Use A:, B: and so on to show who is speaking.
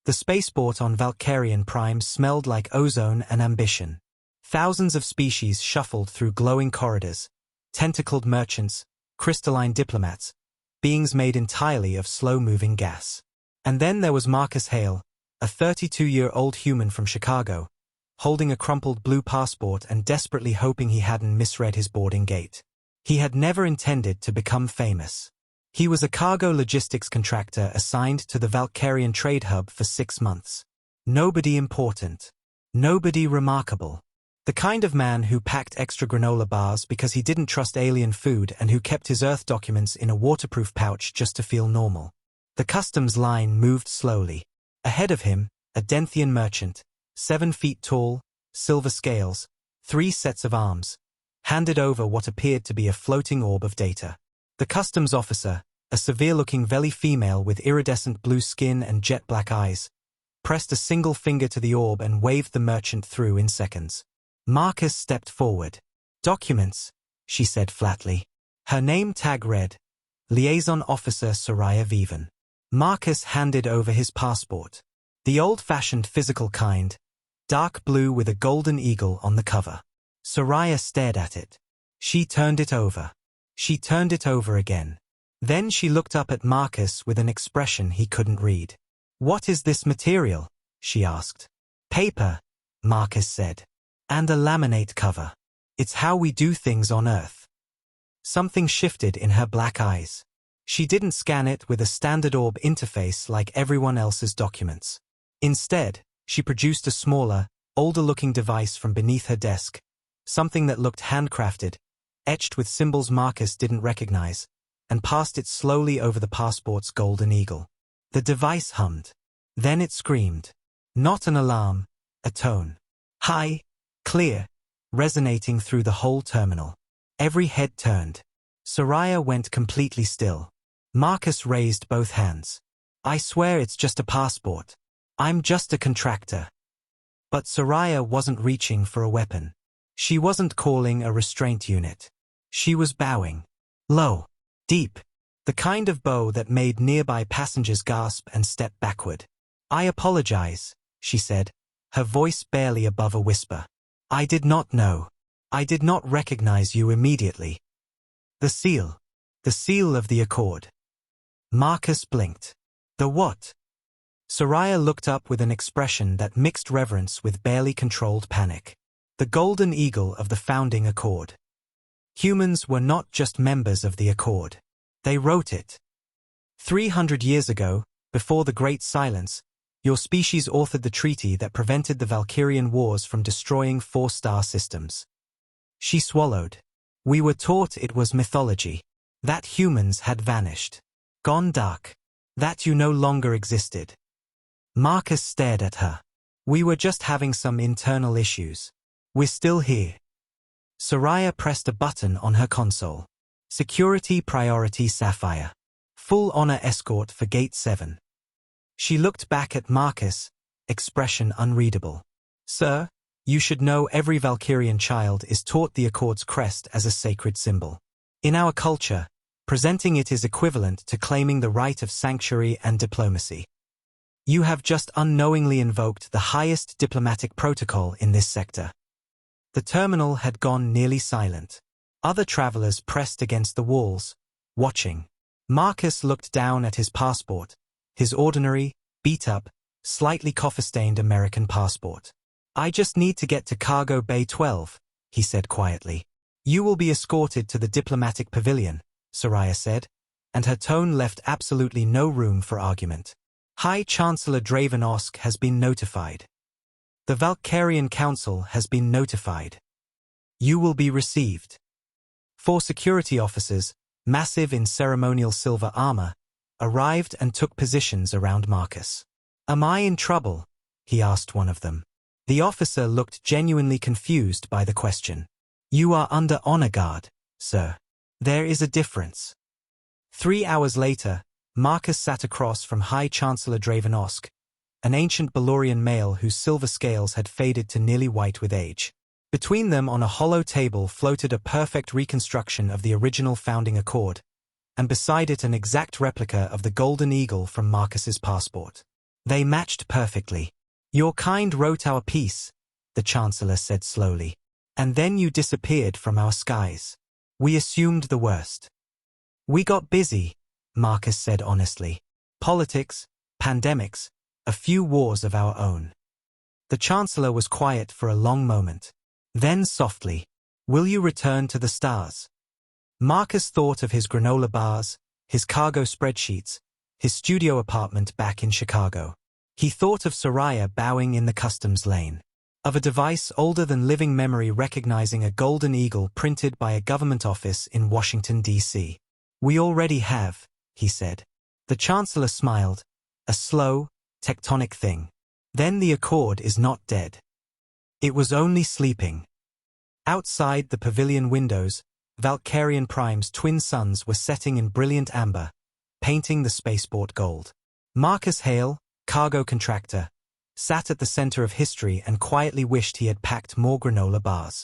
A: The spaceport on Valkyrian Prime smelled like ozone and ambition. Thousands of species shuffled through glowing corridors, tentacled merchants, crystalline diplomats, beings made entirely of slow-moving gas. And then there was Marcus Hale, a 32-year-old human from Chicago, holding a crumpled blue passport and desperately hoping he hadn't misread his boarding gate. He had never intended to become famous. He was a cargo logistics contractor assigned to the Valkyrian trade hub for 6 months. Nobody important. Nobody remarkable. The kind of man who packed extra granola bars because he didn't trust alien food and who kept his Earth documents in a waterproof pouch just to feel normal. The customs line moved slowly. Ahead of him, a Denthian merchant, 7 feet tall, silver scales, 3 sets of arms, handed over what appeared to be a floating orb of data. The customs officer, a severe-looking Veli female with iridescent blue skin and jet-black eyes, pressed a single finger to the orb and waved the merchant through in seconds. Marcus stepped forward. "Documents," she said flatly. Her name tag read, Liaison Officer Soraya Vivan. Marcus handed over his passport. The old-fashioned physical kind, dark blue with a golden eagle on the cover. Soraya stared at it. She turned it over. She turned it over again. Then she looked up at Marcus with an expression he couldn't read. "What is this material?" she asked. "Paper," Marcus said. "And a laminate cover. It's how we do things on Earth." Something shifted in her black eyes. She didn't scan it with a standard orb interface like everyone else's documents. Instead, she produced a smaller, older-looking device from beneath her desk, something that looked handcrafted, etched with symbols Marcus didn't recognize, and passed it slowly over the passport's golden eagle. The device hummed. Then it screamed. Not an alarm, a tone. High, clear, resonating through the whole terminal. Every head turned. Soraya went completely still. Marcus raised both hands. "I swear it's just a passport. I'm just a contractor." But Soraya wasn't reaching for a weapon. She wasn't calling a restraint unit. She was bowing. Low. Deep. The kind of bow that made nearby passengers gasp and step backward. "I apologize," she said, her voice barely above a whisper. "I did not know. I did not recognize you immediately." The seal. The seal of the Accord. Marcus blinked. "The what?" Soraya looked up with an expression that mixed reverence with barely controlled panic. "The golden eagle of the founding Accord." Humans were not just members of the Accord. They wrote it. 300 years ago, before the Great Silence, your species authored the treaty that prevented the Valkyrian Wars from destroying 4-star systems. She swallowed. "We were taught it was mythology. That humans had vanished. Gone dark. That you no longer existed." Marcus stared at her. "We were just having some internal issues. We're still here." Soraya pressed a button on her console. Security Priority Sapphire. Full honor escort for Gate 7. She looked back at Marcus, expression unreadable. "Sir, you should know every Valkyrian child is taught the Accord's crest as a sacred symbol. In our culture, presenting it is equivalent to claiming the right of sanctuary and diplomacy. You have just unknowingly invoked the highest diplomatic protocol in this sector." The terminal had gone nearly silent. Other travelers pressed against the walls, watching. Marcus looked down at his passport, his ordinary, beat-up, slightly coffee-stained American passport. "I just need to get to Cargo Bay 12, he said quietly. "You will be escorted to the diplomatic pavilion," Soraya said, and her tone left absolutely no room for argument. "High Chancellor Draven has been notified. The Valkyrian Council has been notified. You will be received." 4 security officers, massive in ceremonial silver armor, arrived and took positions around Marcus. "Am I in trouble?" he asked one of them. The officer looked genuinely confused by the question. "You are under honor guard, sir. There is a difference." 3 hours later, Marcus sat across from High Chancellor Draven, an ancient Balorian male whose silver scales had faded to nearly white with age. Between them on a hollow table floated a perfect reconstruction of the original founding Accord, and beside it an exact replica of the golden eagle from Marcus's passport. They matched perfectly. Your kind wrote our piece, the Chancellor said slowly. And then you disappeared from our skies. We assumed the worst. We got busy, Marcus said honestly. Politics, pandemics, a few wars of our own. The Chancellor was quiet for a long moment. Then softly, will you return to the stars? Marcus thought of his granola bars, his cargo spreadsheets, his studio apartment back in Chicago. He thought of Soraya bowing in the customs lane. Of a device older than living memory recognizing a golden eagle printed by a government office in Washington, D.C. We already have, he said. The Chancellor smiled, a slow, tectonic thing. Then the Accord is not dead. It was only sleeping. Outside the pavilion windows, Valkyrian Prime's twin suns were setting in brilliant amber, painting the spaceport gold. Marcus Hale, cargo contractor, sat at the center of history and quietly wished he had packed more granola bars.